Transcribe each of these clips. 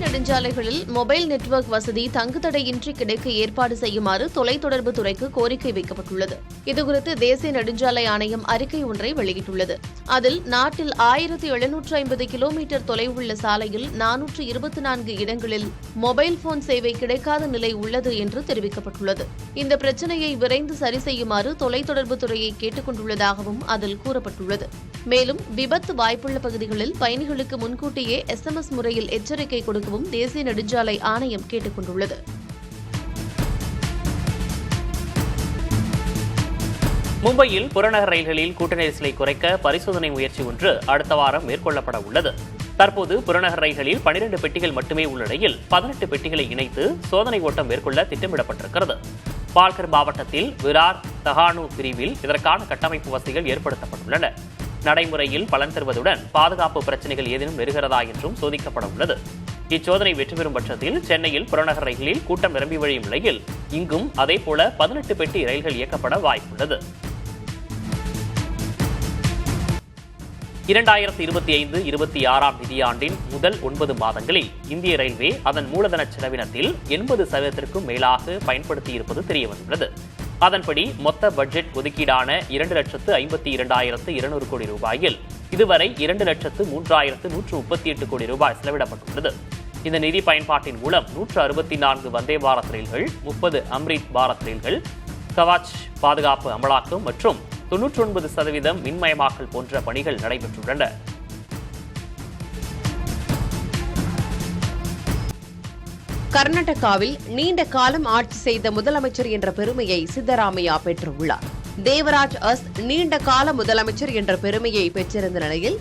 நெடுஞ்சாலைகளில் mobile network வசதி தங்குதடையின்றி கிடைக்க ஏற்பாடு செய்யுமாறு தொலைத்தொடர்பு துறைக்கு கோரிக்கை வைக்கப்பட்டுள்ளது. இதுகுறித்து தேசிய நெடுஞ்சாலை ஆணையம் அறிக்கை ஒன்றை வெளியிட்டுள்ளது. அதில் நாட்டில் 1750 கிலோமீட்டர் தொலைவுள்ள சாலையில் 424 இடங்களில் மொபைல் போன் சேவை கிடைக்காத நிலை உள்ளது என்று தெரிவிக்கப்பட்டுள்ளது. இந்த பிரச்சினையை விரைந்து சரி செய்யுமாறு தொலைத்தொடர்பு துறையை கேட்டுக் கொண்டுள்ளதாகவும் அதில் கூறப்பட்டுள்ளது. மேலும் விபத்து வாய்ப்புள்ள பகுதிகளில் பயணிகளுக்கு முன்கூட்டியே SMS முறையில் எச்சரிக்கை கொடுக்கவும் தேசிய நெடுஞ்சாலை ஆணையம் கேட்டுக் கொண்டுள்ளது. மும்பையில் புறநகர் ரயில்களில் கூட்ட நெரிசலை குறைக்க பரிசோதனை முயற்சி ஒன்று அடுத்த வாரம் மேற்கொள்ளப்பட உள்ளது. தற்போது புறநகர் ரயில்களில் 12 பெட்டிகள் மட்டுமே உள்ள நிலையில் 18 பெட்டிகளை இணைத்து சோதனை ஓட்டம் மேற்கொள்ள திட்டமிடப்பட்டிருக்கிறது. பால்கர் மாவட்டத்தில் விரார் தஹானு பிரிவில் இதற்கான கட்டமைப்பு வசதிகள் ஏற்படுத்தப்பட்டுள்ளன. நடைமுறையில் பலன் தருவதுடன் பாதுகாப்பு பிரச்சினைகள் ஏதேனும் நெருகிறதா என்றும் சோதிக்கப்பட உள்ளது. இச்சோதனை வெற்றி பெறும் பட்சத்தில் சென்னையில் புறநகர் ரயில்களில் கூட்டம் நிரம்பி வழியும் நிலையில் இங்கும் அதேபோல 18 பெட்டி ரயில்கள் இயக்கப்பட வாய்ப்புள்ளது. 2025-26 நிதியாண்டின் முதல் 9 மாதங்களில் இந்திய ரயில்வே அதன் மூலதன செலவினத்தில் 80% மேலாக பயன்படுத்தியிருப்பது தெரியவந்துள்ளது. அதன்படி மொத்த பட்ஜெட் ஒதுக்கீடான 2,52,200 கோடி ரூபாயில் இதுவரை 2,03,138 கோடி ரூபாய் செலவிடப்பட்டுள்ளது. இந்த நிதி பயன்பாட்டின் மூலம் 164 வந்தே பாரத் ரயில்கள், 30 அம்ரித் பாரத் ரயில்கள், கவாச் பாதுகாப்பு அமலாக்கம் மற்றும் 99% மின்மயமாக்கல் போன்ற பணிகள் நடைபெற்றுள்ளன. கர்நாடகாவில் நீண்ட காலம் ஆட்சி செய்த முதலமைச்சர் என்ற பெருமையை சித்தராமையா பெற்றுள்ளார். தேவராஜ் அஸ் நீண்ட கால முதலமைச்சர் என்ற பெருமையை பெற்றிருந்த நிலையில்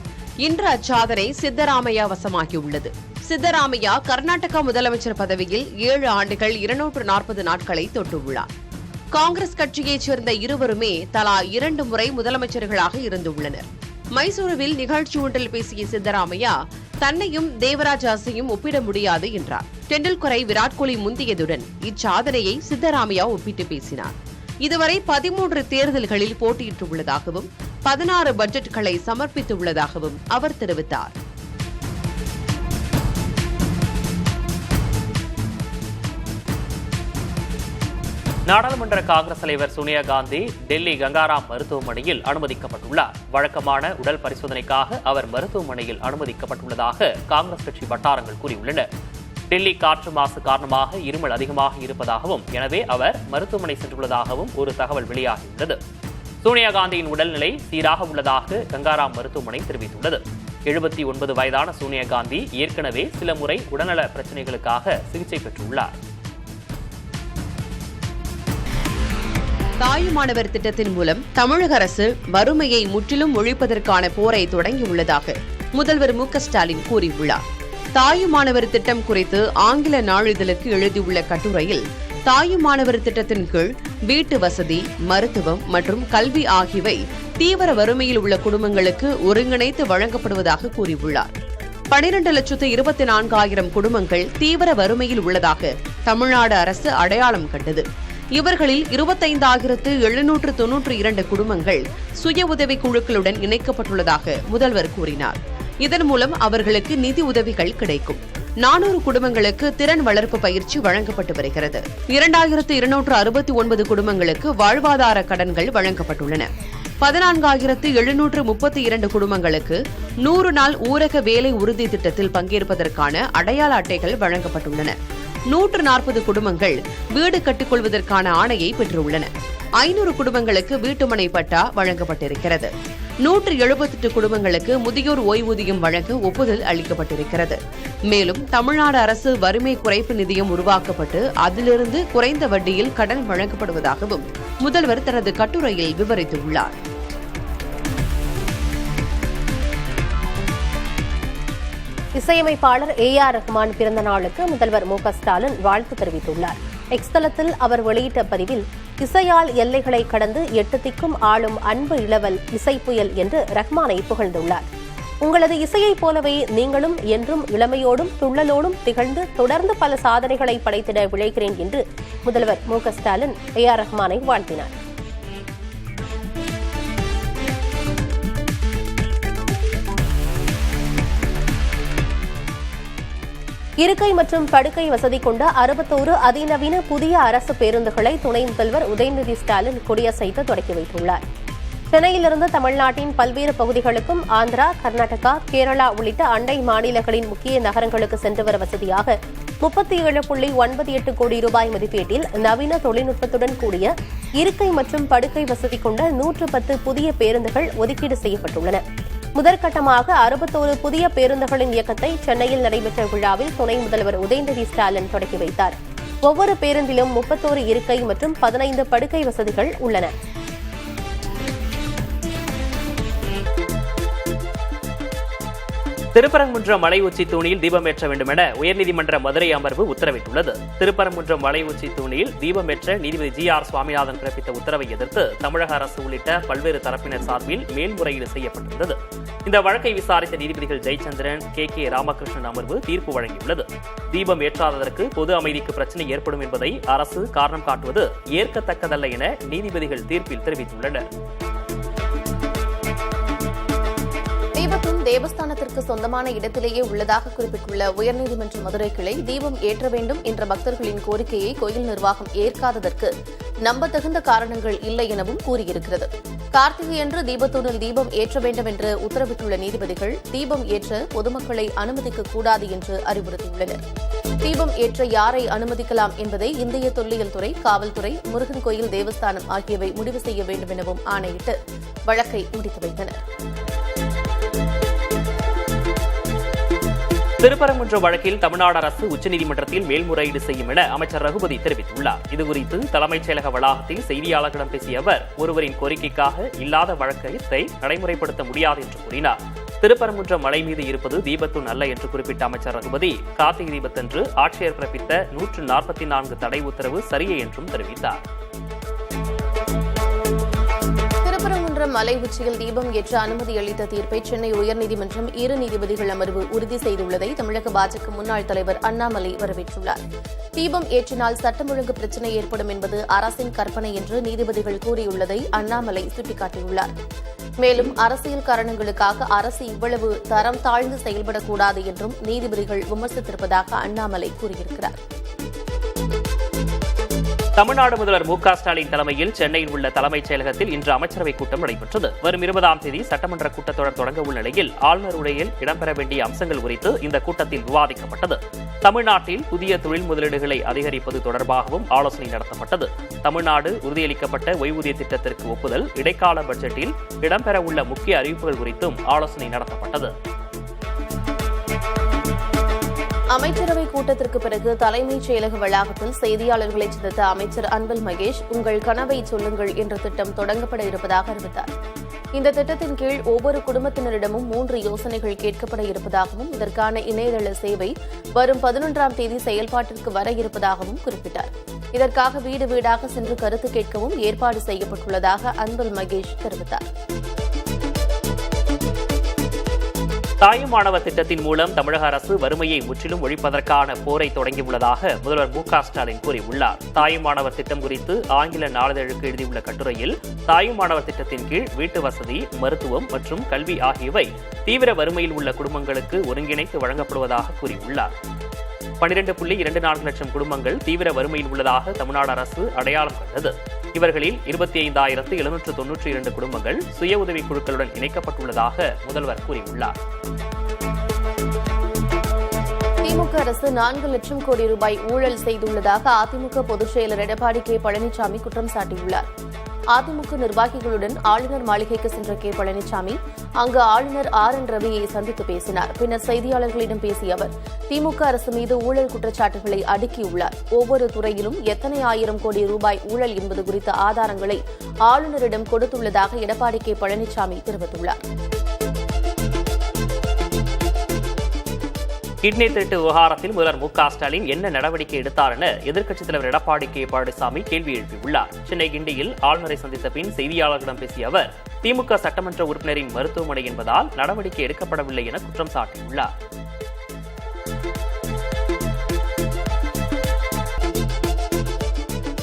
இன்று அச்சாதனை சித்தராமையா வசமாகியுள்ளது. சித்தராமையா கர்நாடகா முதலமைச்சர் பதவியில் 7 ஆண்டுகள் 240 நாட்களை தொட்டுள்ளார். காங்கிரஸ் கட்சியைச் சேர்ந்த இருவருமே தலா 2 முறை முதலமைச்சர்களாக இருந்துள்ளனர். மைசூருவில் நிகழ்ச்சி ஒன்றில் பேசிய சித்தராமையா தன்னையும் தேவராஜ் அரசையும் ஒப்பிட முடியாது என்றார். டெண்டுல்கரை விராட் கோலி முந்தியதுடன் இச்சாதனையை சித்தராமையா ஒப்பிட்டு பேசினார். இதுவரை 13 தேர்தல்களில் போட்டியிட்டுள்ளதாகவும் 16 பட்ஜெட்களை சமர்ப்பித்துள்ளதாகவும் அவர் தெரிவித்தார். நாடாளுமன்ற காங்கிரஸ் தலைவர் சோனியா காந்தி டெல்லி கங்காராம் மருத்துவமனையில் அனுமதிக்கப்பட்டுள்ளார். வழக்கமான உடல் பரிசோதனைக்காக அவர் மருத்துவமனையில் அனுமதிக்கப்பட்டுள்ளதாக காங்கிரஸ் கட்சி வட்டாரங்கள் கூறியுள்ளன. டெல்லி காற்று மாசு காரணமாக இருமல் அதிகமாக இருப்பதாகவும் எனவே அவர் மருத்துவமனை சென்றுள்ளதாகவும் ஒரு தகவல் வெளியாகியுள்ளது. சோனியா காந்தியின் உடல்நிலை சீராக உள்ளதாக கங்காராம் மருத்துவமனை தெரிவித்துள்ளது. 79 வயதான சோனியா காந்தி ஏற்கனவே சில முறை உடல்நல பிரச்சினைகளுக்காக சிகிச்சை பெற்றுள்ளார். தாயுமானவர் திட்டத்தின் மூலம் தமிழக அரசு வறுமையை முற்றிலும் ஒழிப்பதற்கான போரை தொடங்கியுள்ளதாக முதல்வர் மு.க.ஸ்டாலின் கூறியுள்ளார். தாயுமானவர் திட்டம் குறித்து ஆங்கில நாளிதழுக்கு எழுதியுள்ள கட்டுரையில் தாயுமானவர் திட்டத்தின் கீழ் வீட்டு வசதி, மருத்துவம் மற்றும் கல்வி ஆகியவை தீவிர வறுமையில் உள்ள குடும்பங்களுக்கு ஒருங்கிணைத்து வழங்கப்படுவதாக கூறியுள்ளார். 12,24,000 குடும்பங்கள் தீவிர வறுமையில் உள்ளதாக தமிழ்நாடு அரசு அடையாளம் கண்டது. இவர்களில் 25,792 குடும்பங்கள் சுய உதவிக் குழுக்களுடன் இணைக்கப்பட்டுள்ளதாக முதல்வர் கூறினார். இதன் மூலம் அவர்களுக்கு நிதி உதவிகள் கிடைக்கும். 400 குடும்பங்களுக்கு திறன் வளர்ப்பு பயிற்சி வழங்கப்பட்டு வருகிறது. 2,269 குடும்பங்களுக்கு வாழ்வாதார கடன்கள் வழங்கப்பட்டுள்ளன. 14,732 குடும்பங்களுக்கு 100 நாள் ஊரக வேலை உறுதி திட்டத்தில் பங்கேற்பதற்கான அடையாள அட்டைகள் வழங்கப்பட்டுள்ளன. 140 குடும்பங்கள் வீடு கட்டிக்கொள்வதற்கான ஆணையை பெற்றுள்ளன. 500 குடும்பங்களுக்கு வீட்டுமனை பட்டா வழங்கப்பட்டிருக்கிறது. 178 குடும்பங்களுக்கு முதியோர் ஓய்வூதியம் வழங்க ஒப்புதல் அளிக்கப்பட்டிருக்கிறது. மேலும் தமிழ்நாடு அரசு வறுமை குறைப்பு நிதியம் உருவாக்கப்பட்டு அதிலிருந்து குறைந்த வட்டியில் கடன் வழங்கப்படுவதாகவும் முதல்வர் தனது கட்டுரையில் விவரித்துள்ளார். இசையமைப்பாளர் A.R. ரஹ்மான் பிறந்த நாளுக்கு முதல்வர் மு.க.ஸ்டாலின் வாழ்த்து தெரிவித்துள்ளார். எக்ஸ் தளத்தில் அவர் வெளியிட்ட பதிவில், இசையால் எல்லைகளை கடந்து 8 திக்கும் ஆளும் அன்பு இளவல் இசைப்புயல் என்று ரஹ்மானை புகழ்ந்துள்ளார். உங்களது இசையைப் போலவே நீங்களும் என்றும் இளமையோடும் துள்ளலோடும் திகழ்ந்து தொடர்ந்து பல சாதனைகளை படைத்திட விழைகிறேன் என்று முதல்வர் மு.க.ஸ்டாலின் A.R. ரஹ்மானை வாழ்த்தினார். இருக்கை மற்றும் படுக்கை வசதி கொண்ட 61 அதிநவீன புதிய அரசு பேருந்துகளை துணை முதல்வர் உதயநிதி ஸ்டாலின் கொடியசைத்து தொடக்கி வைத்துள்ளார். சென்னையிலிருந்து தமிழ்நாட்டின் பல்வேறு பகுதிகளுக்கும் ஆந்திரா, கர்நாடகா, கேரளா உள்ளிட்ட அண்டை மாநிலங்களின் முக்கிய நகரங்களுக்கு சென்று வர வசதியாக 37.98 கோடி ரூபாய் மதிப்பீட்டில் நவீன தொழில்நுட்பத்துடன் கூடிய இருக்கை மற்றும் படுக்கை வசதி கொண்ட 110 புதிய பேருந்துகள் ஒதுக்கீடு செய்யப்பட்டுள்ளன. முதற்கட்டமாக 61 புதிய பேருந்துகளின் இயக்கத்தை சென்னையில் நடைபெற்ற விழாவில் துணை முதல்வர் உதயநிதி ஸ்டாலின் தொடக்கி வைத்தார். ஒவ்வொரு பேருந்திலும் 31 இருக்கை மற்றும் 15 படுக்கை வசதிகள் உள்ளன. திருப்பரங்குன்றம் மலை உச்சி தூணில் தீபம் ஏற்ற வேண்டும் என உயர்நீதிமன்ற மதுரை அமர்வு உத்தரவிட்டுள்ளது. திருப்பரங்குன்றம் மலை உச்சி தூணில் தீபம் ஏற்ற நீதிபதி GR சுவாமிநாதன் பிறப்பித்த உத்தரவை எதிர்த்து தமிழக அரசு உள்ளிட்ட பல்வேறு தரப்பினர் சார்பில் மேல்முறையீடு செய்யப்பட்டுள்ளது. இந்த வழக்கை விசாரித்த நீதிபதிகள் ஜெயச்சந்திரன், KK ராமகிருஷ்ணன் அமர்வு தீர்ப்பு வழங்கியுள்ளது. தீபம் ஏற்றாததற்கு பொது அமைதிக்கு பிரச்சனை ஏற்படும் என்பதை அரசு காரணம் காட்டுவது ஏற்கத்தக்கதல்ல என நீதிபதிகள் தீர்ப்பில் தெரிவித்துள்ளனர். தீபத்தும் தேவஸ்தானத்திற்கு சொந்தமான இடத்திலேயே உள்ளதாக குறிப்பிட்டுள்ள உயர்நீதிமன்ற மதுரை கிளை தீபம் ஏற்ற வேண்டும் என்ற பக்தர்களின் கோரிக்கையை கோயில் நிர்வாகம் ஏற்காததற்கு நம்பத்தகுந்த காரணங்கள் இல்லை எனவும் கூறியிருக்கிறது. கார்த்திகையன்று தீபத்தூணில் தீபம் ஏற்ற வேண்டும் என்று உத்தரவிட்டுள்ள நீதிபதிகள் தீபம் ஏற்ற பொதுமக்களை அனுமதிக்கக் கூடாது என்று அறிவுறுத்தியுள்ளனர். தீபம் ஏற்ற யாரை அனுமதிக்கலாம் என்பதை இந்திய தொல்லியல் துறை, காவல்துறை, முருகன் கோயில் தேவஸ்தானம் ஆகியவை முடிவு செய்ய வேண்டும் எனவும் ஆணையிட்டு வழக்கை முடித்து வைத்தனர். திருப்பரங்குன்றம் வழக்கில் தமிழ்நாடு அரசு உச்சநீதிமன்றத்தில் மேல்முறையீடு செய்யும் என அமைச்சர் ரகுபதி தெரிவித்துள்ளார். இதுகுறித்து தலைமைச் செயலக வளாகத்தில் செய்தியாளர்களிடம் பேசிய அவர் ஒருவரின் கோரிக்கைக்காக இல்லாத வழக்கத்தை நடைமுறைப்படுத்த முடியாது என்று கூறினார். திருப்பரங்குன்றம் மலை மீது இருப்பது தீபத்தூண் அல்ல என்று குறிப்பிட்ட அமைச்சர் ரகுபதி கார்த்திகை தீபத்தன்று ஆட்சியர் பிறப்பித்த 144 தடை உத்தரவு சரியே என்றும் தெரிவித்தார். திருப்பரங்குன்றம் மலை உச்சியில் தீபம் ஏற்ற அனுமதி அளித்த தீர்ப்பை சென்னை உயர்நீதிமன்றம் 2 நீதிபதிகள் அமர்வு உறுதி செய்துள்ளதை தமிழக பாஜக முன்னாள் தலைவர் அண்ணாமலை வரவேற்றுள்ளார். தீபம் ஏற்றினால் சட்டம் ஒழுங்கு பிரச்சினை ஏற்படும் என்பது அரசின் கற்பனை என்று நீதிபதிகள் கூறியுள்ளதை அண்ணாமலை சுட்டிக்காட்டியுள்ளார். மேலும் அரசியல் காரணங்களுக்காக அரசு இவ்வளவு தரம் தாழ்ந்து செயல்படக்கூடாது என்றும் நீதிபதிகள் விமர்சித்திருப்பதாக அண்ணாமலை கூறியிருக்கிறார். தமிழ்நாடு முதல்வர் MK ஸ்டாலின் தலைமையில் சென்னையில் உள்ள தலைமைச் செயலகத்தில் இன்று அமைச்சரவைக் கூட்டம் நடைபெற்றது. வரும் 20ஆம் தேதி சட்டமன்ற கூட்டத்தொடர் தொடங்க உள்ள நிலையில் ஆளுநர் உரையில் இடம்பெற வேண்டிய அம்சங்கள் குறித்து இந்த கூட்டத்தில் விவாதிக்கப்பட்டது. தமிழ்நாட்டில் புதிய தொழில் முதலீடுகளை அதிகரிப்பது தொடர்பாகவும் ஆலோசனை நடத்தப்பட்டது. தமிழ்நாடு உறுதியளிக்கப்பட்ட ஓய்வூதிய திட்டத்திற்கு ஒப்புதல், இடைக்கால பட்ஜெட்டில் இடம்பெறவுள்ள முக்கிய அறிவிப்புகள் குறித்தும் ஆலோசனை நடத்தப்பட்டது. அமைச்சரவை கூட்டத்திற்கு பிறகு தலைமைச் செயலக வளாகத்தில் செய்தியாளர்களை சந்தித்த அமைச்சர் அன்பில் மகேஷ் உங்கள் கனவை சொல்லுங்கள் என்ற திட்டம் தொடங்கப்பட இருப்பதாக அறிவித்தார். இந்த திட்டத்தின் கீழ் ஒவ்வொரு குடும்பத்தினரிடமும் 3 யோசனைகள் கேட்கப்பட இருப்பதாகவும் இதற்கான இணையதள சேவை வரும் 11ஆம் தேதி செயல்பாட்டிற்கு வர இருப்பதாகவும் குறிப்பிட்டார். இதற்காக வீடு வீடாக சென்று கருத்து கேட்கவும் ஏற்பாடு செய்யப்பட்டுள்ளதாக அன்பில் மகேஷ் தெரிவித்தார். தாயும் மாணவர் திட்டத்தின் மூலம் தமிழக அரசு வறுமையை முற்றிலும் ஒழிப்பதற்கான போரை தொடங்கியுள்ளதாக முதல்வர் MK ஸ்டாலின் கூறியுள்ளார். தாயும் மாணவர் திட்டம் குறித்து ஆங்கில நாளிதழுக்கு எழுதியுள்ள கட்டுரையில் தாயும் மாணவர் திட்டத்தின் கீழ் வீட்டு வசதி, மருத்துவம் மற்றும் கல்வி ஆகியவை தீவிர வறுமையில் உள்ள குடும்பங்களுக்கு ஒருங்கிணைத்து வழங்கப்படுவதாக கூறியுள்ளார். 12.24 லட்சம் குடும்பங்கள் தீவிர வறுமையில் உள்ளதாக தமிழ்நாடு அரசு அடையாளம் கண்டது. இவர்களில் 25,792 குடும்பங்கள் சுய உதவிக் குழுக்களுடன் இணைக்கப்பட்டுள்ளதாக முதல்வர் கூறியுள்ளார். திமுக அரசு 4 லட்சம் கோடி ரூபாய் ஊழல் செய்துள்ளதாக அதிமுக பொதுச் செயலர் எடப்பாடி K. பழனிசாமி குற்றம் சாட்டியுள்ளார். அதிமுக நிர்வாகிகளுடன் ஆளுநர் மாளிகைக்கு சென்ற K. பழனிசாமி அங்கு ஆளுநர் RN ரவியை சந்தித்து பேசினார். பின்னர் செய்தியாளர்களிடம் பேசிய அவர் திமுக அரசு மீது ஊழல் குற்றச்சாட்டுகளை அடுக்கியுள்ளார். ஒவ்வொரு துறையிலும் எத்தனை ஆயிரம் கோடி ரூபாய் ஊழல் என்பது குறித்த ஆதாரங்களை ஆளுநரிடம் கொடுத்துள்ளதாக எடப்பாடி K. பழனிசாமி தெரிவித்துள்ளார். கிட்னி திருட்டு விவகாரத்தில் முதல்வர் MK ஸ்டாலின் என்ன நடவடிக்கை எடுத்தார் என எதிர்க்கட்சித் தலைவர் எடப்பாடி K. பழனிசாமி கேள்வி எழுப்பியுள்ளார். சென்னை கிண்டியில் ஆளுநரை சந்தித்த பின் செய்தியாளர்களிடம் பேசிய அவர் திமுக சட்டமன்ற உறுப்பினரின் மருத்துவமனை என்பதால் நடவடிக்கை எடுக்கப்படவில்லை என குற்றம் சாட்டியுள்ளார்.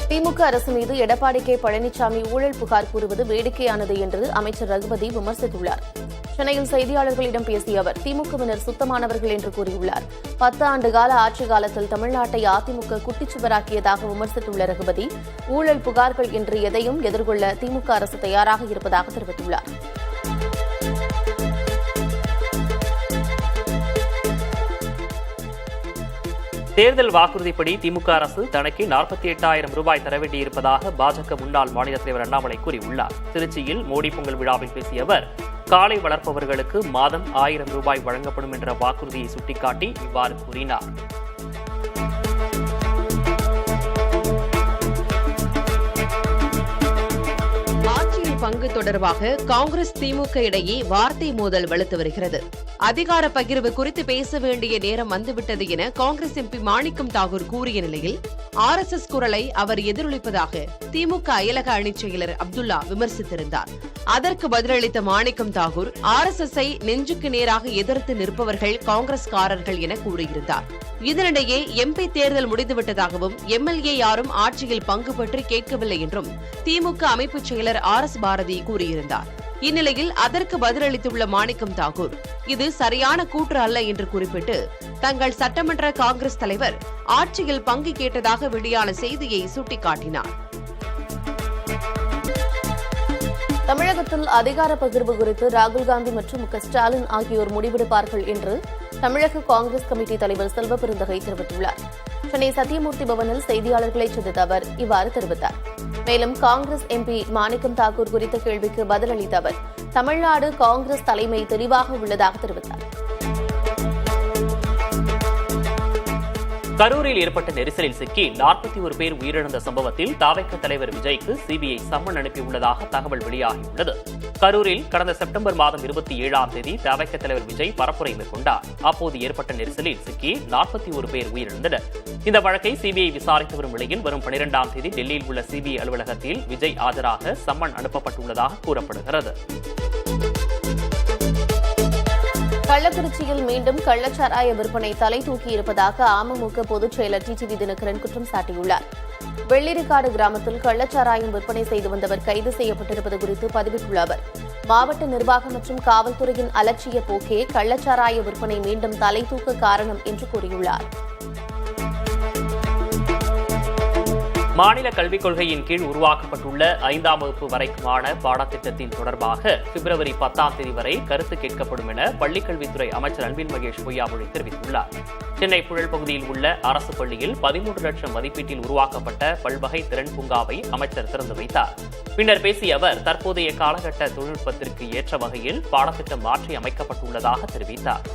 திமுக அரசு மீது எடப்பாடி K. பழனிசாமி ஊழல் புகார் கூறுவது வேடிக்கையானது என்று அமைச்சர் ரகுபதி விமர்சித்துள்ளார். சென்னையில் செய்தியாளர்களிடம் பேசிய அவர் திமுகவினர் சுத்தமானவர்கள் என்று கூறியுள்ளார். 10 ஆண்டு கால ஆட்சி காலத்தில் தமிழ்நாட்டை அதிமுக குட்டிச்சுவராக்கியதாக விமர்சித்துள்ள ரகுபதி, ஊழல் புகார்கள் என்று எதையும் எதிர்கொள்ள திமுக அரசு தயாராக இருப்பதாக தெரிவித்துள்ளார். தேர்தல் வாக்குறுதிப்படி திமுக அரசு தனக்கு 48,000 ரூபாய் தர வேண்டியிருப்பதாக பாஜக முன்னாள் மாநில தலைவர் அண்ணாமலை கூறியுள்ளார். திருச்சியில் மோடி பொங்கல் விழாவில் பேசிய அவர், காளை வளர்ப்பவர்களுக்கு மாதம் 1000 ரூபாய் வழங்கப்படும் என்ற வாக்குறுதியை சுட்டிக்காட்டி இவ்வாறு கூறினார். பங்கு தொடர்பாக காங்கிரஸ் திமுக இடையே வார்த்தை மோதல் வலுத்து வருகிறது. அதிகார பகிர்வு குறித்து பேச வேண்டிய நேரம் வந்துவிட்டது என காங்கிரஸ் எம்பி மாணிக்கம் தாகூர் கூறிய நிலையில் RSS குரலை அவர் எதிரொலிப்பதாக திமுக அயலக அணிச் செயலர் அப்துல்லா விமர்சித்திருந்தார். அதற்கு பதிலளித்த மாணிக்கம் தாகூர், RSS-ஐ நெஞ்சுக்கு நேராக எதிர்த்து நிற்பவர்கள் காங்கிரஸ்காரர்கள் என கூறியிருந்தார். இதனிடையே MP தேர்தல் முடிந்துவிட்டதாகவும் MLA யாரும் ஆட்சியில் பங்கு பற்றி கேட்கவில்லை என்றும் திமுக அமைப்பு செயலர் RS பாரதி கூறியிருந்தார். இந்நிலையில் அதற்கு பதிலளித்துள்ள மாணிக்கம் தாகூர், இது சரியான கூற்று அல்ல என்று குறிப்பிட்டு தங்கள் சட்டமன்ற காங்கிரஸ் தலைவர் ஆட்சியில் பங்கு கேட்டதாக வெளியான செய்தியை சுட்டிக்காட்டினார். தமிழகத்தில் அதிகார பகிர்வு குறித்து ராகுல் காந்தி மற்றும் மு க ஸ்டாலின் ஆகியோர் முடிவெடுப்பார்கள் என்று தமிழக காங்கிரஸ் கமிட்டி தலைவர் செல்வ பெருந்தகை தெரிவித்துள்ளார். சென்னை சத்தியமூர்த்தி பவனில் செய்தியாளர்களை சந்தித்த அவர் இவ்வாறு தெரிவித்தார். மேலும் காங்கிரஸ் MP மாணிக்கம் தாக்கூர் குறித்த கேள்விக்கு பதிலளித்த அவர், தமிழ்நாடு காங்கிரஸ் தலைமை தெளிவாக உள்ளதாக தெரிவித்தார். கரூரில் ஏற்பட்ட நெரிசலில் சிக்கி 41 பேர் உயிரிழந்த சம்பவத்தில் தாவேக தலைவர் விஜய்க்கு CBI சம்மன் அனுப்பியுள்ளதாக தகவல் வெளியாகியுள்ளது. கரூரில் கடந்த செப்டம்பர் மாதம் 27ஆம் தேதி தாவேக தலைவர் விஜய் பரப்புரை மேற்கொண்டார். அப்போது ஏற்பட்ட நெரிசலில் சிக்கி 41 பேர் உயிரிழந்தனர். இந்த வழக்கை CBI விசாரித்து வரும் நிலையில் வரும் 12ஆம் தேதி டெல்லியில் உள்ள CBI அலுவலகத்தில் விஜய் ஆஜராக சம்மன் அனுப்பப்பட்டுள்ளதாக கூறப்படுகிறது. கள்ளக்குறிச்சியில் மீண்டும் கள்ளச்சாராய விற்பனை தலை தூக்கியிருப்பதாக அமமுக பொதுச் செயலர் TTV தினகரன் குற்றம் சாட்டியுள்ளார். வெள்ளிரிக்காடு கிராமத்தில் கள்ளச்சாராயம் விற்பனை செய்து வந்தவர் கைது செய்யப்பட்டிருப்பது குறித்து பதிவிட்டுள்ள அவர், மாவட்ட நிர்வாகம் மற்றும் காவல்துறையின் அலட்சிய போக்கே கள்ளச்சாராய விற்பனை மீண்டும் தலை தூக்க காரணம் என்று கூறியுள்ளார். மாநில கல்விக் கொள்கையின் கீழ் உருவாக்கப்பட்டுள்ள 5ஆம் வகுப்பு வரைக்குமான பாடத்திட்டத்தின் தொடர்பாக பிப்ரவரி 10ஆம் தேதி வரை கருத்து கேட்கப்படும் என பள்ளிக்கல்வித்துறை அமைச்சர் அன்பில் மகேஷ் பொய்யாமொழி தெரிவித்துள்ளார். சென்னை புழல் பகுதியில் உள்ள அரசு பள்ளியில் 13 லட்சம் மதிப்பீட்டில் உருவாக்கப்பட்ட பல்வகை திறன் பூங்காவை அமைச்சர் திறந்து வைத்தார். பின்னர் பேசிய அவர், தற்போதைய காலகட்ட தொழில்நுட்பத்திற்கு ஏற்ற வகையில் பாடத்திட்டம் மாற்றி அமைக்கப்பட்டுள்ளதாக தெரிவித்தார்.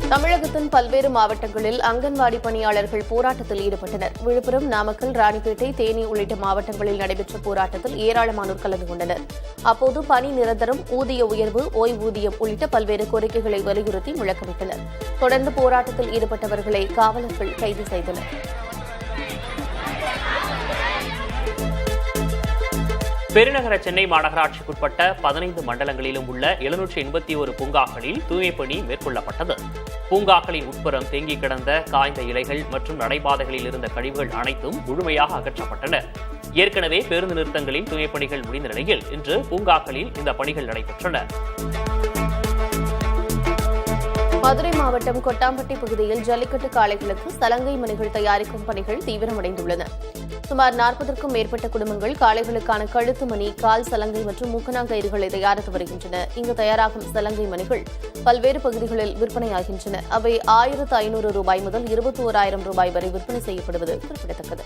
தமிழகத்தின் பல்வேறு மாவட்டங்களில் அங்கன்வாடி பணியாளர்கள் போராட்டத்தில் ஈடுபட்டனர். விழுப்புரம், நாமக்கல், ராணிப்பேட்டை, தேனி உள்ளிட்ட மாவட்டங்களில் நடைபெற்ற போராட்டத்தில் ஏராளமானோர் கலந்து கொண்டனர். அப்போது பணி நிரந்தரம், ஊதிய உயர்வு, ஓய்வூதியம் உள்ளிட்ட பல்வேறு கோரிக்கைகளை வலியுறுத்தி முழக்கமிட்டனர். தொடர்ந்து போராட்டத்தில் ஈடுபட்டவர்களை காவலர்கள் கைது செய்தனர். பெருநகர சென்னை மாநகராட்சிக்குட்பட்ட 15 மண்டலங்களிலும் உள்ள 781 பூங்காக்களில் தூய்மைப் பணி மேற்கொள்ளப்பட்டது. பூங்காக்களின் உட்புறம் தேங்கி கிடந்த காய்ந்த இலைகள் மற்றும் நடைபாதைகளில் இருந்த கழிவுகள் அனைத்தும் முழுமையாக அகற்றப்பட்டன. ஏற்கனவே பேருந்து நிறுத்தங்களில் தூய்மைப் பணிகள் முடிந்த நிலையில் இன்று பூங்காக்களில் இந்த பணிகள் நடைபெற்றன. மதுரை மாவட்டம் கொட்டாம்பட்டி பகுதியில் ஜல்லிக்கட்டு காளைகளுக்கு சலங்கை மணிகள் தயாரிக்கும் பணிகள் தீவிரமடைந்துள்ளன. சுமார் 40க்கும் மேற்பட்ட குடும்பங்கள் காளைகளுக்கான கழுத்து மணி, கால் சலங்கை மற்றும் மூக்கணாங்கயிறுகளை தயாரித்து வருகின்றன. இங்கு தயாராகும் சலங்கை மணிகள் பல்வேறு பகுதிகளில் விற்பனையாகின்றன. அவை 1500 ரூபாய் முதல் 21,000 ரூபாய் வரை விற்பனை செய்யப்படுவது குறிப்பிடத்தக்கது.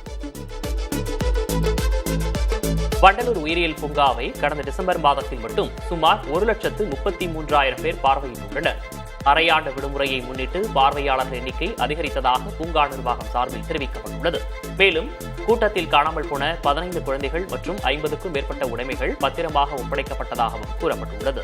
வண்டலூர் உயிரியல் பூங்காவை கடந்த டிசம்பர் மாதத்தில் மட்டும் சுமார் 1,33,000 பேர் பார்வையிட்டுள்ளனர். அரையாண்டு விடுமுறையை முன்னிட்டு பார்வையாளர் எண்ணிக்கை அதிகரித்ததாக பூங்கா நிர்வாகம் சார்பில் தெரிவிக்கப்பட்டுள்ளது. மேலும் கூட்டத்தில் காணாமல் போன 15 குழந்தைகள் மற்றும் 50க்கும் மேற்பட்ட உடைமைகள் பத்திரமாக ஒப்படைக்கப்பட்டதாகவும் கூறப்பட்டுள்ளது.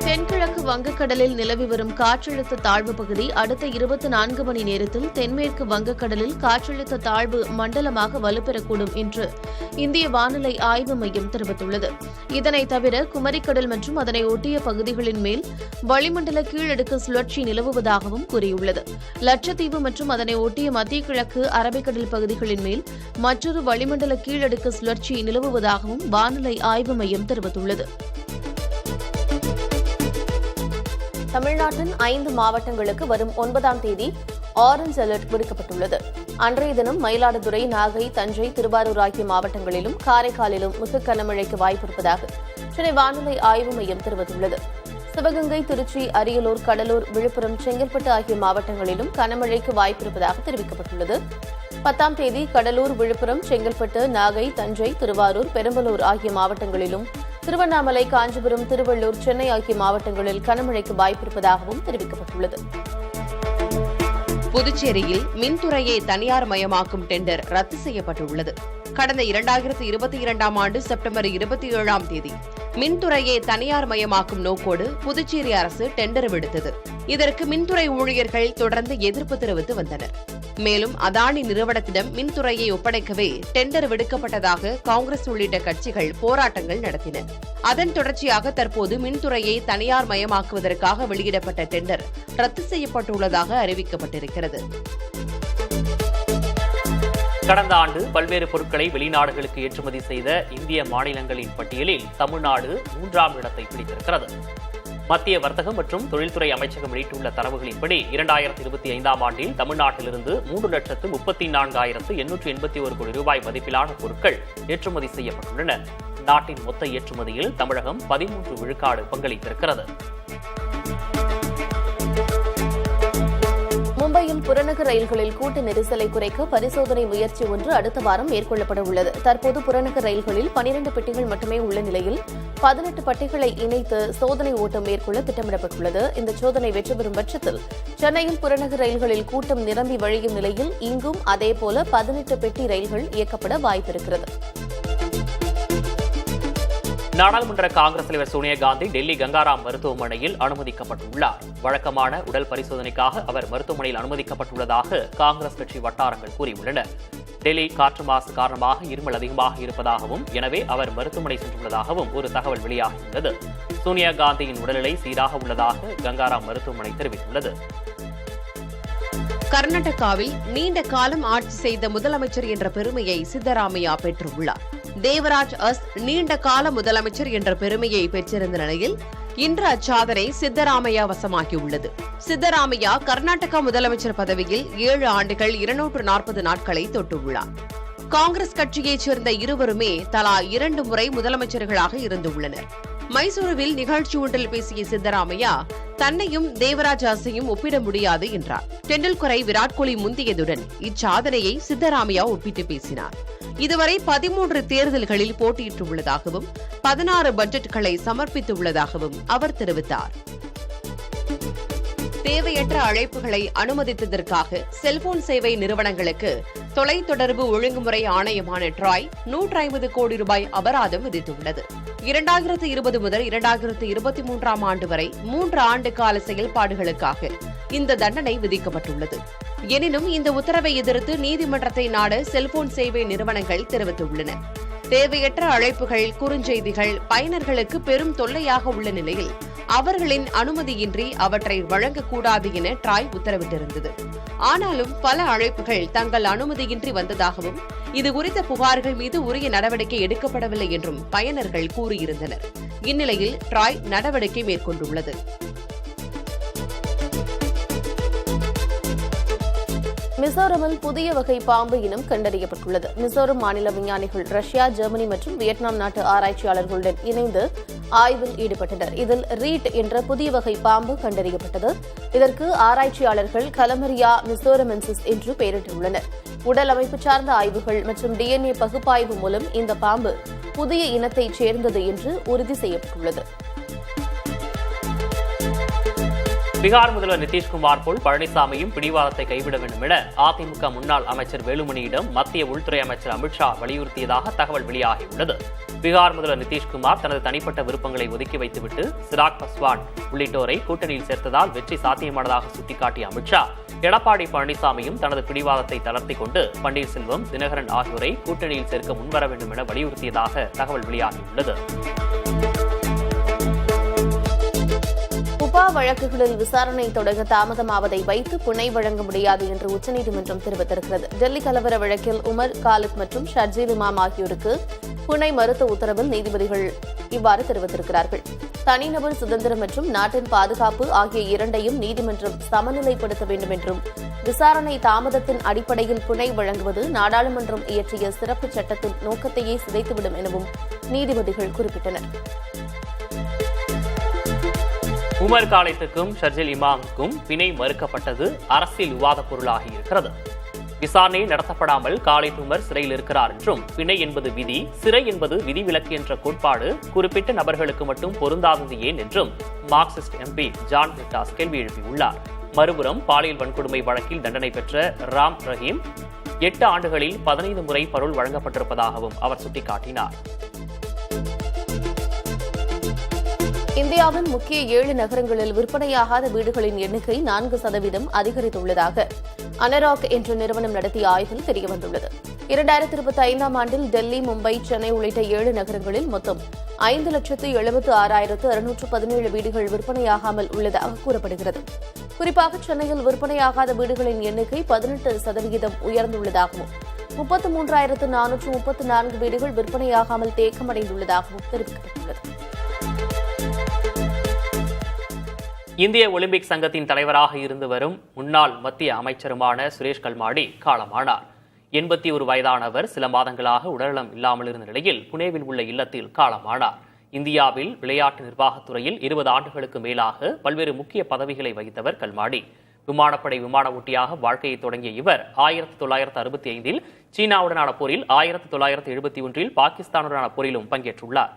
தென்கிழக்கு தென்கிழக்கு வங்கக்கடலில் நிலவி வரும் காற்றழுத்த தாழ்வு பகுதி அடுத்த 24 மணி நேரத்தில் தென்மேற்கு வங்கக்கடலில் காற்றழுத்த தாழ்வு மண்டலமாக வலுப்பெறக்கூடும் என்று இந்திய வானிலை ஆய்வு மையம் தெரிவித்துள்ளது. இதனைத் தவிர குமரிக்கடல் மற்றும் அதனை ஒட்டிய பகுதிகளின் மேல் வளிமண்டல கீழடுக்கு சுழற்சி நிலவுவதாகவும் கூறியுள்ளது. லட்சத்தீவு மற்றும் அதனை ஒட்டிய மத்திய கிழக்கு அரபிக்கடல் பகுதிகளின் மேல் மற்றொரு வளிமண்டல கீழடுக்கு சுழற்சி நிலவுவதாகவும் வானிலை ஆய்வு மையம் தெரிவித்துள்ளது. தமிழ்நாட்டின் 5 மாவட்டங்களுக்கு வரும் 9ஆம் தேதி ஆரஞ்ச் அலர்ட் விடுக்கப்பட்டுள்ளது. அன்றைய தினம் மயிலாடுதுறை, நாகை, தஞ்சை, திருவாரூர் ஆகிய மாவட்டங்களிலும் காரைக்காலிலும் மிக கனமழைக்கு வாய்ப்பிருப்பதாக சென்னை வானிலை ஆய்வு மையம் தெரிவித்துள்ளது. சிவகங்கை, திருச்சி, அரியலூர், கடலூர், விழுப்புரம், செங்கல்பட்டு ஆகிய மாவட்டங்களிலும் கனமழைக்கு வாய்ப்பிருப்பதாக தெரிவிக்கப்பட்டுள்ளது. 10ஆம் தேதி கடலூர், விழுப்புரம், செங்கல்பட்டு, நாகை, தஞ்சை, திருவாரூர், பெரம்பலூர் ஆகிய மாவட்டங்களிலும், திருவண்ணாமலை, காஞ்சிபுரம், திருவள்ளூர், சென்னை ஆகிய மாவட்டங்களில் கனமழைக்கு வாய்ப்பிருப்பதாகவும் தெரிவிக்கப்பட்டுள்ளது. புதுச்சேரியில் மின்துறையை தனியார் மயமாக்கும் டெண்டர் ரத்து செய்யப்பட்டுள்ளது. கடந்த 2022ஆம் ஆண்டு செப்டம்பர் 27ஆம் தேதி மின்துறையை தனியார் மயமாக்கும் நோக்கோடு புதுச்சேரி அரசு டெண்டர் விடுத்தது. இதற்கு மின்துறை ஊழியர்கள் தொடர்ந்து எதிர்ப்பு தெரிவித்து வந்தனர். மேலும் அதானி நிறுவனத்திடம் மின்துறையை ஒப்படைக்கவே டெண்டர் விடுக்கப்பட்டதாக காங்கிரஸ் உள்ளிட்ட கட்சிகள் போராட்டங்கள் நடத்தின. அதன் தொடர்ச்சியாக தற்போது மின்துறையை தனியார் மயமாக்குவதற்காக வெளியிடப்பட்ட டெண்டர் ரத்து செய்யப்பட்டுள்ளதாக அறிவிக்கப்பட்டிருக்கிறது. கடந்த ஆண்டு பல்வேறு பொருட்களை வெளிநாடுகளுக்கு ஏற்றுமதி செய்த இந்திய மாநிலங்களின் பட்டியலில் தமிழ்நாடு 3ஆம் இடத்தை பிடித்திருக்கிறது. மத்திய வர்த்தகம் மற்றும் தொழில்துறை அமைச்சகம் வெளியிட்டுள்ள தரவுகளின்படி 2025ஆம் ஆண்டில் தமிழ்நாட்டிலிருந்து 3,34,881 கோடி ரூபாய் மதிப்பிலான பொருட்கள் ஏற்றுமதி செய்யப்பட்டுள்ளன. நாட்டின் மொத்த ஏற்றுமதியில் தமிழகம் 13 விழுக்காடு பங்களித்திருக்கிறது. மும்பையில் புறநகர் ரயில்களில் கூட்ட நெரிசலை குறைக்க பரிசோதனை முயற்சி ஒன்று அடுத்த வாரம் மேற்கொள்ளப்பட உள்ளது. தற்போது புறநகர் ரயில்களில் 12 பெட்டிகள் மட்டுமே உள்ள நிலையில் 18 பெட்டிகளை இணைத்து சோதனை ஓட்டம் மேற்கொள்ள திட்டமிடப்பட்டுள்ளது. இந்த சோதனை வெற்றி பெறும் பட்சத்தில் சென்னையில் புறநகர் ரயில்களில் கூட்டம் நிரம்பி வழியும் நிலையில் இங்கும் அதேபோல 18 பெட்டி ரயில்கள் இயக்கப்பட வாய்ப்பிருக்கிறது. நாடாளுமன்ற காங்கிரஸ் தலைவர் சோனியா காந்தி டெல்லி கங்காராம் மருத்துவமனையில் அனுமதிக்கப்பட்டுள்ளார். வழக்கமான உடல் பரிசோதனைக்காக அவர் மருத்துவமனையில் அனுமதிக்கப்பட்டுள்ளதாக காங்கிரஸ் கட்சி வட்டாரங்கள் கூறியுள்ளன. டெல்லி காற்று மாசு காரணமாக இருமல் அதிகமாக இருப்பதாகவும் எனவே அவர் மருத்துவமனை சென்றுள்ளதாகவும் ஒரு தகவல் வெளியாகியுள்ளது. சோனியா காந்தியின் உடல்நிலை சீராக உள்ளதாக கங்காராம் மருத்துவமனை தெரிவித்துள்ளது. கர்நாடகாவில் நீண்ட காலம் ஆட்சி செய்த முதலமைச்சர் என்ற பெருமையை சித்தராமையா பெற்றுள்ளார். தேவராஜ் அஸ் நீண்ட கால முதலமைச்சர் என்ற பெருமையை பெற்றிருந்த நிலையில் இன்று அச்சாதனை சித்தராமையா வசமாகியுள்ளது. சித்தராமையா கர்நாடகா முதலமைச்சர் பதவியில் 7 ஆண்டுகள் 240 நாட்களை தொட்டுள்ளார். காங்கிரஸ் கட்சியைச் சேர்ந்த இருவருமே தலா 2 முறை முதலமைச்சர்களாக இருந்துள்ளனர். மைசூருவில் நிகழ்ச்சி ஒன்றில் பேசிய சித்தராமையா தன்னையும் தேவராஜ் அரசையும் ஒப்பிட முடியாது என்றார். டெண்டுல்கரை, விராட் கோலி முந்தியதுடன் இச்சாதனையை சித்தராமையா ஒப்பிட்டு பேசினார். இதுவரை 13 தேர்தல்களில் போட்டியிட்டுள்ளதாகவும் 16 பட்ஜெட்டுகளை சமர்ப்பித்துள்ளதாகவும் அவர் தெரிவித்தார். தேவையற்ற அழைப்புகளை அனுமதித்ததற்காக செல்போன் சேவை நிறுவனங்களுக்கு தொலைத்தொடர்பு ஒழுங்குமுறை ஆணையமான ட்ராய் 150 கோடி ரூபாய் அபராதம் விதித்துள்ளது. 2020 முதல் 2023ஆம் ஆண்டு வரை 3 ஆண்டு கால செயல்பாடுகளுக்காக இந்த தண்டனை விதிக்கப்பட்டுள்ளது. எனினும் இந்த உத்தரவை எதிர்த்து நீதிமன்றத்தை நாட செல்போன் சேவை நிறுவனங்கள் தெரிவித்துள்ளன. தேவையற்ற அழைப்புகள், குறுஞ்செய்திகள் பயனர்களுக்கு பெரும் தொல்லையாக உள்ள நிலையில் அவர்களின் அனுமதியின்றி அவற்றை வழங்கக்கூடாது என ட்ராய் உத்தரவிட்டிருந்தது. ஆனாலும் பல அழைப்புகள் தங்கள் அனுமதியின்றி வந்ததாகவும் இதுகுறித்த புகார்கள் மீது உரிய நடவடிக்கை எடுக்கப்படவில்லை என்றும் பயனர்கள் கூறியிருந்தனர். இந்நிலையில் ட்ராய் நடவடிக்கை மேற்கொண்டுள்ளது. மிசோரமில் புதிய வகை பாம்பு இனம் கண்டறியப்பட்டுள்ளது. மிசோரம் மாநில விஞ்ஞானிகள் ரஷ்யா, ஜெர்மனி மற்றும் வியட்நாம் நாட்டு ஆராய்ச்சியாளர்களுடன் இணைந்து ஆய்வில் ஈடுபட்டனர். இதில் ரீட் என்ற புதிய வகை பாம்பு கண்டறியப்பட்டது. இதற்கு ஆராய்ச்சியாளர்கள் கலமரியா மிசோரமென்சிஸ் என்று பெயரிட்டுள்ளனர். உடல் அமைப்பு சார்ந்த ஆய்வுகள் மற்றும் DNA பகுப்பாய்வு மூலம் இந்த பாம்பு புதிய இனத்தைச் சேர்ந்தது என்று உறுதி செய்யப்பட்டுள்ளது. பீகார் முதல்வர் நிதிஷ்குமார் போல் பழனிசாமியும் பிடிவாதத்தை கைவிட வேண்டும் என அதிமுக முன்னாள் அமைச்சர் வேலுமணியிடம் மத்திய உள்துறை அமைச்சர் அமித்ஷா வலியுறுத்தியதாக தகவல் வெளியாகியுள்ளது. பீகார் முதல்வர் நிதிஷ்குமார் தனது தனிப்பட்ட விருப்பங்களை ஒதுக்கி வைத்துவிட்டு சிராக் பஸ்வான் உள்ளிட்டோரை கூட்டணியில் சேர்த்ததால் வெற்றி சாத்தியமானதாக சுட்டிக்காட்டிய அமித்ஷா, எடப்பாடி பழனிசாமியும் தனது பிடிவாதத்தை தளர்த்திக் கொண்டு பன்னீர்செல்வம், தினகரன் ஆகியோரை கூட்டணியில் சேர்க்க முன்வர வேண்டும் என வலியுறுத்தியதாக தகவல் வெளியாகியுள்ளது. உபா வழக்குகளில் விசாரணை தொடங்க தாமதமாவதை வைத்து பிணை வழங்க முடியாது என்று உச்சநீதிமன்றம் தெரிவித்திருக்கிறது. டெல்லி கலவர வழக்கில் உமர் காலித் மற்றும் ஷர்ஜீல் இமாம் ஆகியோருக்கு பிணை மறுத்த உத்தரவில் நீதிபதிகள் இவ்வாறு தெரிவித்திருக்கிறார்கள். தனிநபர் சுதந்திரம் மற்றும் நாட்டின் பாதுகாப்பு ஆகிய இரண்டையும் நீதிமன்றம் சமநிலைப்படுத்த வேண்டும் என்றும், விசாரணை தாமதத்தின் அடிப்படையில் பிணை வழங்குவது நாடாளுமன்றம் இயற்றிய சிறப்பு சட்டத்தின் நோக்கத்தையே சிதைத்துவிடும் எனவும் நீதிபதிகள் குறிப்பிட்டனர். உமர் காலித்துக்கும் ஷர்ஜில் இமாமுக்கும் பிணை மறுக்கப்பட்டது அரசியல் விவாத பொருளாகி இருக்கிறது. விசாரணை நடத்தப்படாமல் காலித் உமர் சிறையில் இருக்கிறார் என்றும், பிணை என்பது விதி, சிறை என்பது விதிவிலக்கு என்ற கோட்பாடு குறிப்பிட்ட நபர்களுக்கு மட்டும் பொருந்தாதது ஏன் என்றும் மார்க்சிஸ்ட் எம்பி ஜான் பிரிட்டாஸ் கேள்வி எழுப்பியுள்ளார். மறுபுறம் பாலியல் வன்கொடுமை வழக்கில் தண்டனை பெற்ற ராம் ரஹீம் 8 ஆண்டுகளில் 15 முறை பரோல் வழங்கப்பட்டிருப்பதாகவும் அவர் சுட்டிக்காட்டினார். இந்தியாவின் முக்கிய 7 நகரங்களில் விற்பனையாகாத வீடுகளின் எண்ணிக்கை 4% அதிகரித்துள்ளதாக அனராக் என்ற நிறுவனம் நடத்திய ஆய்வில் தெரியவந்துள்ளது. 2025ஆம் ஆண்டில் டெல்லி, மும்பை, சென்னை உள்ளிட்ட 7 நகரங்களில் மொத்தம் 5,76,617 வீடுகள் விற்பனையாகாமல் உள்ளதாக கூறப்படுகிறது. குறிப்பாக சென்னையில் விற்பனையாகாத வீடுகளின் எண்ணிக்கை 18% உயர்ந்துள்ளதாகவும், 33,434 வீடுகள் விற்பனையாகாமல் தேக்கமடைந்துள்ளதாகவும் தெரிவிக்கப்பட்டுள்ளது. இந்திய ஒலிம்பிக் சங்கத்தின் தலைவராக இருந்து வரும் முன்னாள் மத்திய அமைச்சருமான சுரேஷ் கல்மாடி காலமானார். 81 வயதான அவர் சில மாதங்களாக உடல்நலம் இல்லாமல் இருந்த நிலையில் புனேவில் உள்ள இல்லத்தில் காலமானார். இந்தியாவில் விளையாட்டு நிர்வாகத்துறையில் 20 ஆண்டுகளுக்கு மேலாக பல்வேறு முக்கிய பதவிகளை வகித்தவர் கல்மாடி. விமானப்படை விமான ஓட்டியாக வாழ்க்கையை தொடங்கிய இவர் 1965இல் சீனாவுடனான போரில், 1971இல் பாகிஸ்தானுடனான போரிலும் பங்கேற்றுள்ளார்.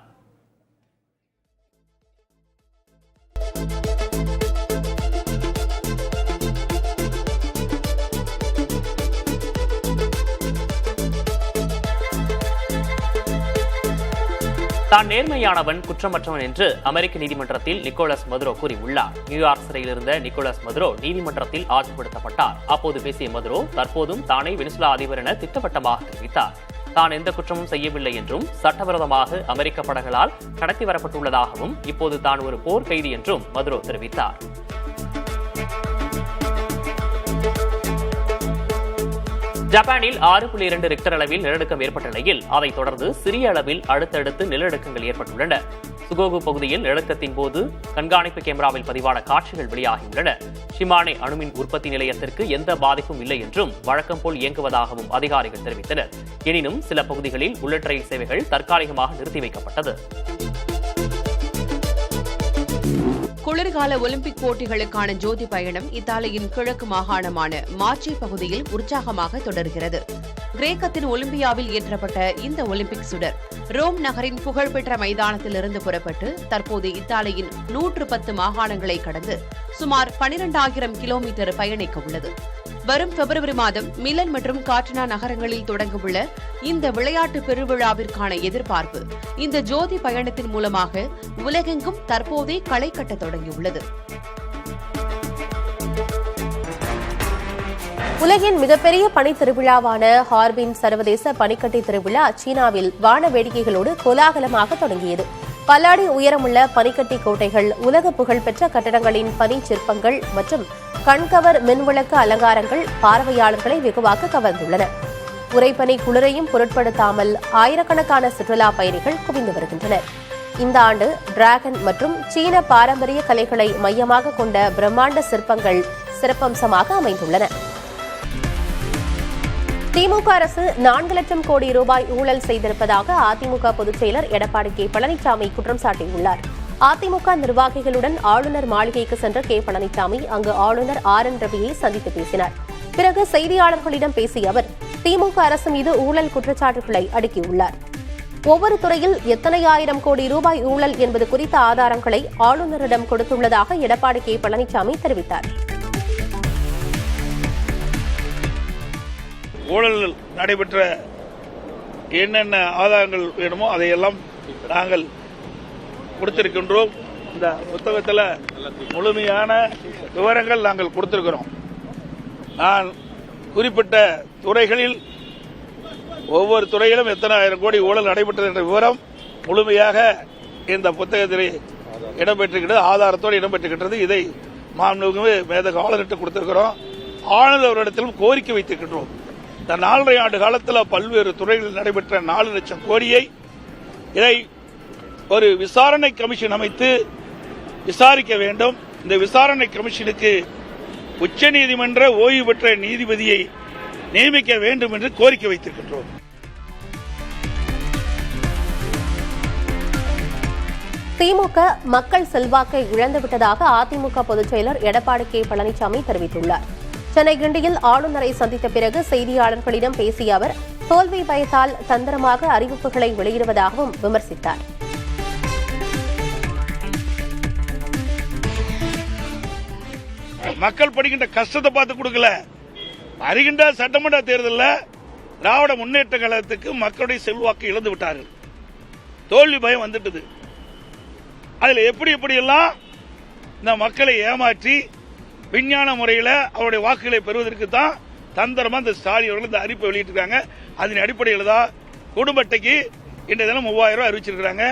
தான் நேர்மையானவன், குற்றமற்றவன் என்று அமெரிக்க நீதிமன்றத்தில் நிக்கோலஸ் மதுரோ கூறியுள்ளார். நியூயார்க் சிறையில் இருந்த நிக்கோலஸ் மதுரோ நீதிமன்றத்தில் ஆஜர்படுத்தப்பட்டார். அப்போது பேசிய மதுரோ, தற்போதும் தானே வெனிசுலா அதிபர் என திட்டவட்டமாக தெரிவித்தார். தான் எந்த குற்றமும் செய்யவில்லை என்றும், சட்டவிரோதமாக அமெரிக்க படகுகளால் கடத்தி வரப்பட்டுள்ளதாகவும், இப்போது தான் ஒரு போர் கைதி என்றும் மதுரோ தெரிவித்தார். ஜப்பானில் 6.2 ரிக்டர் அளவில் நிலநடுக்கம் ஏற்பட்ட நிலையில் அதைத் தொடர்ந்து சிறிய அளவில் அடுத்தடுத்து நிலநடுக்கங்கள் ஏற்பட்டுள்ளன. சுகோகு பகுதியில் நிலநடுக்கத்தின் போது கண்காணிப்பு கேமராவில் பதிவான காட்சிகள் வெளியாகியுள்ளன. ஷிமானே அணுமின் உற்பத்தி நிலையத்திற்கு எந்த பாதிப்பும் இல்லை என்றும், வழக்கம் போல் இயங்குவதாகவும் அதிகாரிகள் தெரிவித்தனர். எனினும் சில பகுதிகளில் புல்லட் ரயில் சேவைகள் தற்காலிகமாக நிறுத்தி வைக்கப்பட்டது. குளிர்கால ஒலிம்பிக் போட்டிகளுக்கான ஜோதி பயணம் இத்தாலியின் கிழக்கு மாகாணமான மார்ச்சி பகுதியில் உற்சாகமாக தொடர்கிறது. கிரேக்கத்தின் ஒலிம்பியாவில் ஏற்றப்பட்ட இந்த ஒலிம்பிக் சுடர் ரோம் நகரின் புகழ்பெற்ற மைதானத்திலிருந்து புறப்பட்டு தற்போது இத்தாலியின் 110 மாகாணங்களை கடந்து சுமார் 12,000 கிலோமீட்டர் பயணிக்க உள்ளது. வரும் பிப்ரவரி மாதம் மிலன் மற்றும் காட்டினா நகரங்களில் தொடங்கவுள்ள இந்த விளையாட்டு பெருவிழாவிற்கான எதிர்பார்ப்பு இந்த ஜோதி பயணத்தின் மூலமாக உலகெங்கும் தற்போதே களை கட்ட தொடங்கியுள்ளது. உலகின் மிகப்பெரிய பனி திருவிழாவான ஹார்பின் சர்வதேச பனிக்கட்டி திருவிழா சீனாவில் வான வேடிக்கைகளோடு கோலாகலமாக தொடங்கியது. பல அடி உயரமுள்ள பனிக்கட்டி கோட்டைகள், உலக புகழ்பெற்ற கட்டடங்களின் பனி சிற்பங்கள் மற்றும் கண்கவர் மின்விளக்கு அலங்காரங்கள் பார்வையாளர்களை வெகுவாக கவர்ந்துள்ளன. உறைபனி குளிரையும் பொருட்படுத்தாமல் ஆயிரக்கணக்கான சுற்றுலா பயணிகள் குவிந்து வருகின்றனர். இந்த ஆண்டு டிராகன் மற்றும் சீன பாரம்பரிய கலைகளை மையமாக கொண்ட பிரம்மாண்ட சிற்பங்கள் சிறப்பம்சமாக அமைந்துள்ளன. திமுக அரசு 4 லட்சம் கோடி ரூபாய் ஊழல் செய்திருப்பதாக அதிமுக பொதுச் செயலர் எடப்பாடி கே. பழனிசாமி குற்றம் சாட்டியுள்ளார். அதிமுக நிர்வாகிகளுடன் ஆளுநர் மாளிகைக்கு சென்ற கே. பழனிசாமி அங்கு ஆளுநர் RN ரவியை சந்தித்து பேசினார். பிறகு செய்தியாளர்களிடம் பேசிய அவர் திமுக அரசு மீது ஊழல் குற்றச்சாட்டுகளை அடுக்கியுள்ளார். ஒவ்வொரு துறையில் எத்தனை ஆயிரம் கோடி ரூபாய் ஊழல் என்பது குறித்த ஆதாரங்களை ஆளுநரிடம் கொடுத்துள்ளதாக எடப்பாடி கே பழனிசாமி தெரிவித்தார். ஊழல் நடைபெற்ற என்னென்ன ஆதாரங்கள் வேணுமோ அதையெல்லாம் நாங்கள் கொடுத்திருக்கின்றோம். இந்த புத்தகத்தில் முழுமையான விவரங்கள் நாங்கள் கொடுத்திருக்கிறோம். நான் குறிப்பிட்ட துறைகளில் ஒவ்வொரு துறையிலும் எத்தனை ஆயிரம் கோடி ஊழல் நடைபெற்றது என்ற விவரம் முழுமையாக இந்த புத்தகத்தில் இடம்பெற்றிருக்கிறது, ஆதாரத்தோடு இடம்பெற்றிருக்கின்றது. இதை மாண்புமிகு மேதகு ஆளுநருக்கு கொடுத்திருக்கிறோம். ஆளுநர் அவரிடத்திலும் கோரிக்கை வைத்திருக்கின்றோம். இந்த 4.5 ஆண்டு காலத்தில் பல்வேறு துறைகளில் நடைபெற்ற 4 லட்சம் கோடியை இதை ஒரு விசாரணை கமிஷன் அமைத்து விசாரிக்க வேண்டும். இந்த விசாரணை கமிஷனுக்கு உச்சநீதிமன்ற ஓய்வு பெற்ற நீதிபதியை நியமிக்க வேண்டும் என்று கோரிக்கை வைத்திருக்கின்றோம். திமுக மக்கள் செல்வாக்கை இழந்துவிட்டதாக அதிமுக பொதுச் செயலர் எடப்பாடி கே பழனிசாமி தெரிவித்துள்ளார். சென்னை கிண்டியில் ஆளுநரை சந்தித்த பிறகு செய்தியாளர்களிடம் பேசிய அவர் தோல்வி பயத்தால் தந்திரமாக அறிவிப்புகளை வெளியிடுவதாகவும் விமர்சித்தார். மக்கள் படுகின்ற கஷ்டத்தை பார்த்து கொடுக்கல. வருகின்ற சட்டமன்ற தேர்தலில் திராவிட முன்னேற்ற கழகத்துக்கு மக்களுடைய செல்வாக்கு இழந்து விட்டார்கள். தோல்வி பயம் வந்துட்டது. அதில் எப்படியெல்லாம் இந்த மக்களை ஏமாற்றி விஞ்ஞான முறையில் அவருடைய வாக்குகளை பெறுவதற்கு தான் தந்திரமா இந்த ஸ்டாலின் அவர்கள் இந்த அறிவிப்பை வெளியிட்டிருக்காங்க. அதன் அடிப்படையில் தான் குடும்ப அட்டைக்கு இன்றைய தினம் 3000 ரூபாய் அறிவிச்சிருக்காங்க.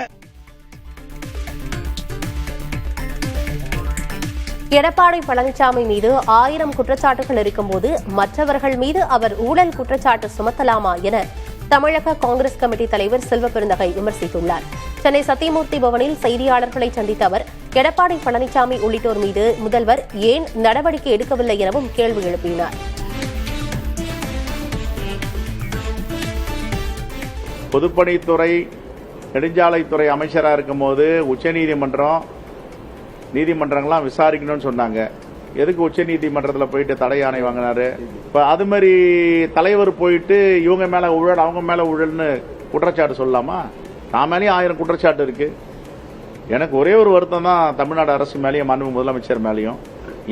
எடப்பாடி பழனிசாமி மீது 1000 குற்றச்சாட்டுகள் இருக்கும்போது மற்றவர்கள் மீது அவர் ஊழல் குற்றச்சாட்டு சுமத்தலாமா என தமிழக காங்கிரஸ் கமிட்டி தலைவர் செல்வ பெருந்தகை விமர்சித்துள்ளார். சென்னை சத்தியமூர்த்தி பவனில் செய்தியாளர்களை சந்தித்த அவர் எடப்பாடி பழனிசாமி உள்ளிட்டோர் மீது முதல்வர் ஏன் நடவடிக்கை எடுக்கவில்லை எனவும் கேள்வி எழுப்பினார். பொதுப்பணித்துறை நெடுஞ்சாலைத்துறை அமைச்சராக இருக்கும்போது உச்சநீதிமன்றம் நீதிமன்றங்கள்லாம் விசாரிக்கணும்னு சொன்னாங்க. எதுக்கு உச்சநீதிமன்றத்தில் போயிட்டு தடை ஆணை வாங்கினாரு? இப்போ அது மாதிரி தலைவர் போயிட்டு இவங்க மேல ஊழல் அவங்க மேல ஊழல்னு குற்றச்சாட்டு சொல்லலாமா? நான் மேலேயும் 1000 குற்றச்சாட்டு இருக்கு. எனக்கு ஒரே ஒரு வருத்தம் தான் தமிழ்நாடு அரசு மேலேயும் மாண்புமிகு முதலமைச்சர் மேலேயும்.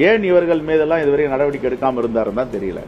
ஏன் இவர்கள் மீதெல்லாம் இதுவரை நடவடிக்கை எடுக்காம இருந்தாருன்னு தான் தெரியல.